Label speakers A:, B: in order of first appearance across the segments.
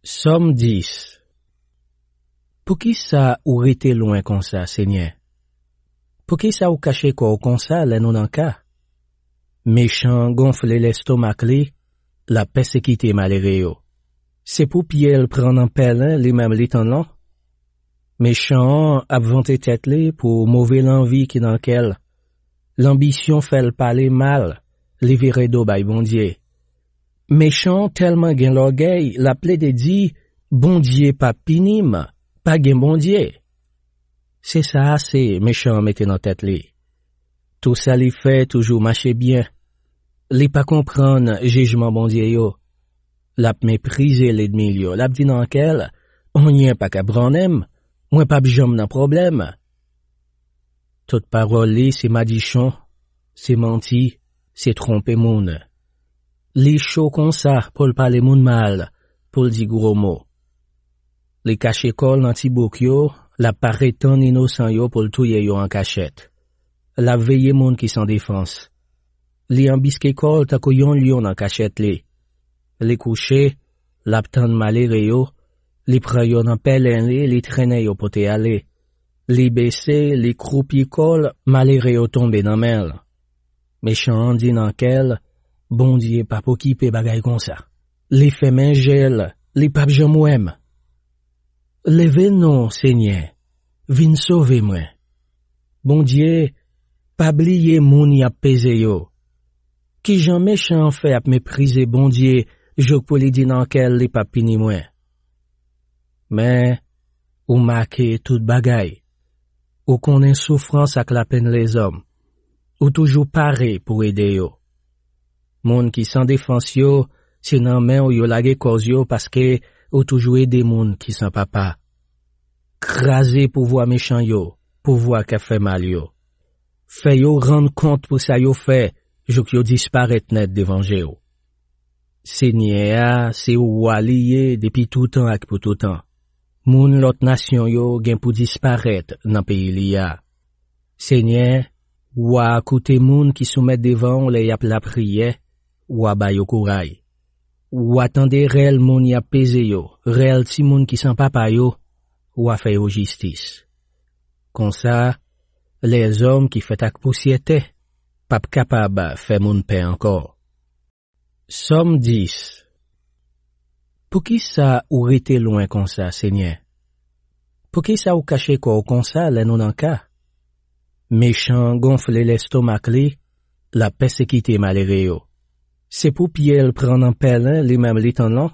A: Sòm 10. Pou ki sa ou rete loin kon sa, Seigneur? Pou ki sa ou caché ko kon sa lè nou nan ka? Méchant gonfle l'estomac li, la persécuté maléré yo. C'est pour pied prendre en pelin li même li tan lan? Méchant ap vante tête li pour mauvais l'envie qui dans quel. L'ambition fait le parler mal, li vire do bay Bondye. Méchant tellement gen l'orgueil, la ple de dit, Bondye pas pinim, pas gen Bondye. C'est ça, c'est méchant mette dans tête li. Tout ça li fait toujours marcher bien. Li pas comprendre jugement Bondye yo. L'a mépriser l'ennemi yo. L'a dit dans quel, on y est pas qu'à branem, moi pas bjom nan problème. Toute parole li c'est madichon, c'est menti, c'est tromper moun. Li chaud comme ça pour parler moun mal, pour dire gros mots. Li cache kol nan ti bouk yo, la paraîtan innocent yo pour touye yo en cachette. La veille moun qui sans défense. Li ambiske kol ta ko yon lion en cachette li. Li couche, la ptan malere yo, li pre yo nan pelen li traîne yo pote ale. Li bese, li croupi kol, malere yo tombe nan mel. Méchant di nan kel, Bondye pa pou kipe bagay kon sa. Li fe men gel, li pap jom wèm. Leve non, Seigneur, vin sauve mwen. Bondye, pa bliye moun yap peze yo. Ki jan méchant fait ap méprise Bondye, jok pou li di nan kel li pap pini mwen. Men, ou make tout bagay. Ou konen souffrance ak la peine les hommes. Ou toujours pare pour aider yo. Moun qui sans défense yo, si nan men ou yo lage koz yo paske ou toujours aider moun qui sans papa. Krasé pouvoir méchant yo, pouvoir ka fait mal yo. Fait yo rendre compte pour ça yo fait, jok yo disparaît net devant yo. Seigneur, c'est ou allié depuis tout temps ak pour tout temps. Moun lot nation yo gen pour disparaître nan pays liya. Seigneur, ou a koute moun qui soumet devant le yap la prière, ou a bayo kouray. Ou attendez réel moun yap peze yo, réel ti moun qui sans papa yo, ou a fait yo justice. Comme ça, les hommes qui fait ak poussiété, pap capable fait moun paix encore. Sòm 10. Pou ki sa ou rete loin kon sa, Seigneur? Pou ki sa ou caché ko kon sa lè nou nan ka? Méchant gonfle l'estomac li, la persécuté maléré yo. C'est pour pied prendre en pelin li même li tan lan?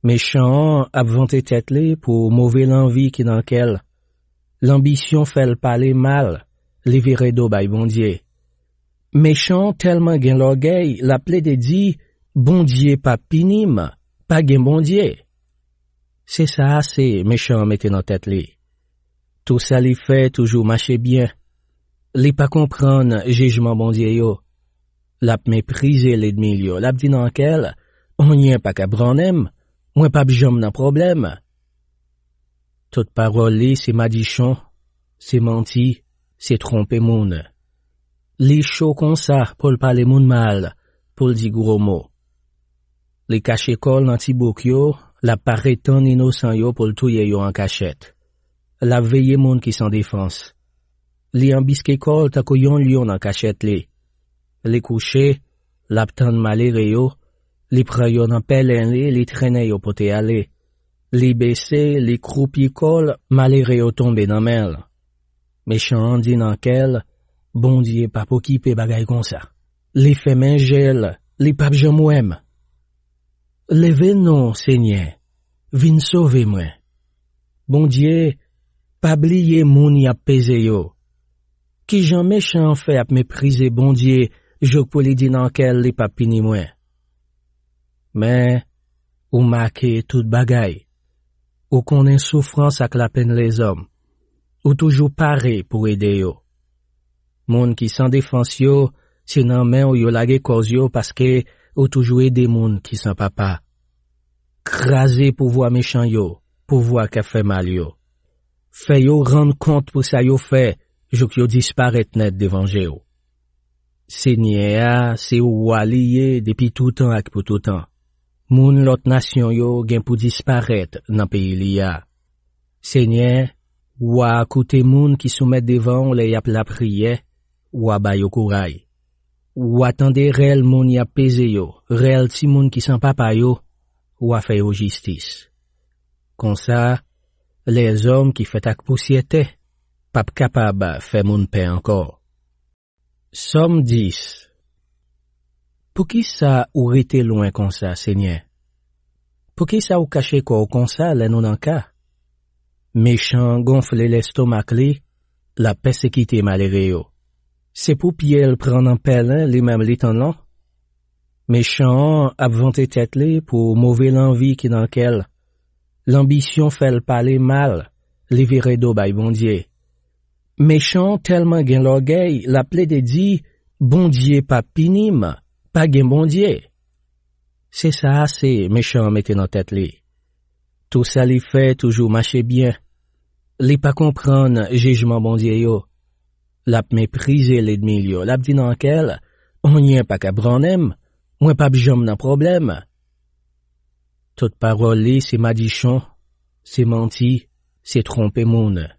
A: Méchant ap vante tête li pour mauvais l'envie qui dans quel. L'ambition fait le parler mal, li vire do bay Bondye. Méchant tellement gen l'orgueil, la ple de dit, Bondye pas pinim, pas gen Bondye. C'est ça, c'est méchant mette dans tête li. Tout ça li fait toujours marcher bien. Li pas comprendre jugement Bondye yo. L'a mépriser l'ennemi yo. L'a dit nan quel, on y est pas qu'à branem, moi pas bjom nan problème. Toute parole li c'est madichon, c'est menti, c'est tromper moun. Li chaud comme ça pour parler moun mal, pour dire gros mots. Li cache kol nan ti bouk yo, la paraîtan innocent yo pour touye yo en cachette. La veille moun qui sans défense. Li ambiske kol ta ko yon lion en cachette li. Li couche, la ptan malere yo, li pre yo nan pelen li traîne yo pote ale. Li bese, li croupi kol, malere yo tombe nan mel. Méchant di nan kel, Bondye pa pou kipe bagay kon sa. Li fe men gel, li pap jom wèm. Leve non, Seigneur, vin sauve mwen. Bondye, pa bliye moun yap peze yo. Ki jan méchant fait ap méprise Bondye, jok pou li di nan kel li pap pini mwen. Men, ou make tout bagay. Ou konen souffrance ak la peine les hommes. Ou toujours pare pour aider yo. Moun qui sans défense yo, si nan men ou yo lage koz yo paske ou toujours aider moun qui sans papa. Krasé pouvoir méchant yo, pouvoir ka fait mal yo. Fait yo rendre compte pour ça yo fait, jok yo disparaît net devant yo. Seigneur, c'est ou allié depuis tout temps ak pour tout temps. Moun lot nation yo gen pou disparet nan pays li ya. Seigneur, ou a koute moun qui soumet devant le yap la priye, ou a bay yo kouraï. Ou attendez réel moun y a pesé yo, réel ti moun qui sans papa yo, ou a fait yo justice. Comme ça, les hommes qui fait ak poussiété, pap capable fait moun paix encore. Somme 10. Pour qui ça ou rete loin comme ça, Seigneur? Pour qui ça ou caché quoi comme ça, les non en cas? Méchant gonfle l'estomac li, la persécuté malheureux yo. C'est pour pied prendre en pelin les mêmes li tan lan. Méchant ap vante tête li pour mauvais l'envie qui dans quel. L'ambition fait le parler mal, li vire do bay Bondye. Méchant tellement gen l'orgueil, la ple de dit, Bondye pas pinim, pas gen Bondye. C'est ça, c'est méchant mette dans tête li. Tout ça li fait toujours marcher bien. Li pas comprendre jugement Bondye yo. L'a méprisé l'ennemi yo, l'a dit dans quel, on n'y est pas qu'à branem, moi pas bjom nan problème. Toute parole li, c'est madichon, c'est menti, c'est tromper moun.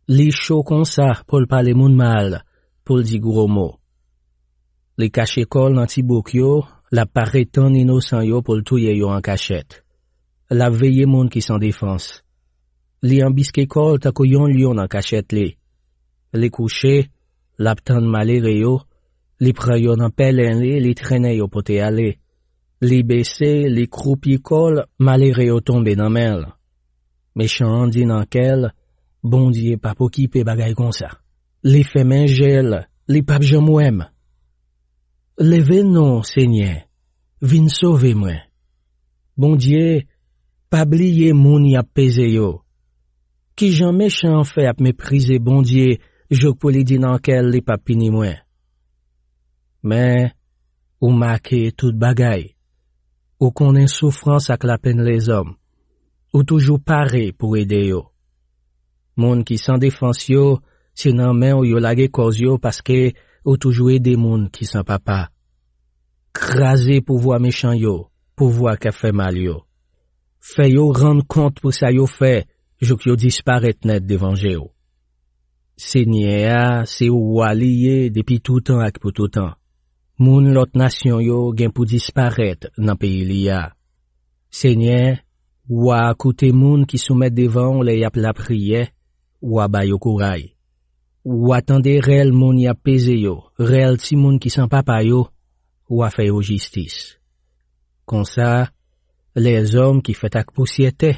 A: Li chaud comme ça, pour le parler moun mal, pour le dire gros mots. Li cache kol nan ti bouk yo, la paraît tan innocent yo pour le touye yo en cachette. La veille moun qui sans défense. Li ambiske kol ta ko yon lion en cachette li. Li couché, l'aptan malere yo, li pran yo nan pelen li traîne yo pote ale. Li bese, li croupi kol, malere yo tombe nan mel. Méchant di nan kel, Bondye pa pou kipe bagay kon sa. Li fe men gel, li pap jam wem. Leve non, Seigneur, vin sauve mwen. Bondye, pa bliye moun y ap peze yo. Ki jan méchant fait ap méprise Bondye, jok pou li di nan kel li pap pini mwen. Men, ou marke tout bagay. Ou konen souffrance ak la peine les hommes. Ou toujours pare pour aider yo. Moun qui sans défense yo, si nan men ou yo lage koz yo paske ou toujours aider moun qui sans papa. Krasé pour voir méchant yo, pour voir ka fait mal yo. Fait yo rendre compte pour ça yo fait, jok yo disparaît net devant yo. Seigneur, c'est ou lié depuis tout temps ak pour tout temps. Moun lot nation yo gen pou disparaître nan pays li ya. Seigneur, ou a koute moun qui soumet devant le yap la priye, ou a bay yo kouraï. Ou attendez réel moun y a pesé yo, réel ti moun qui sans papa yo, ou a fait yo justice. Comme ça, les hommes qui fait ak poussiété,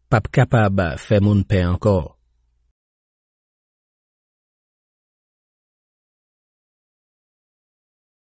A: pap capable fait moun paix encore.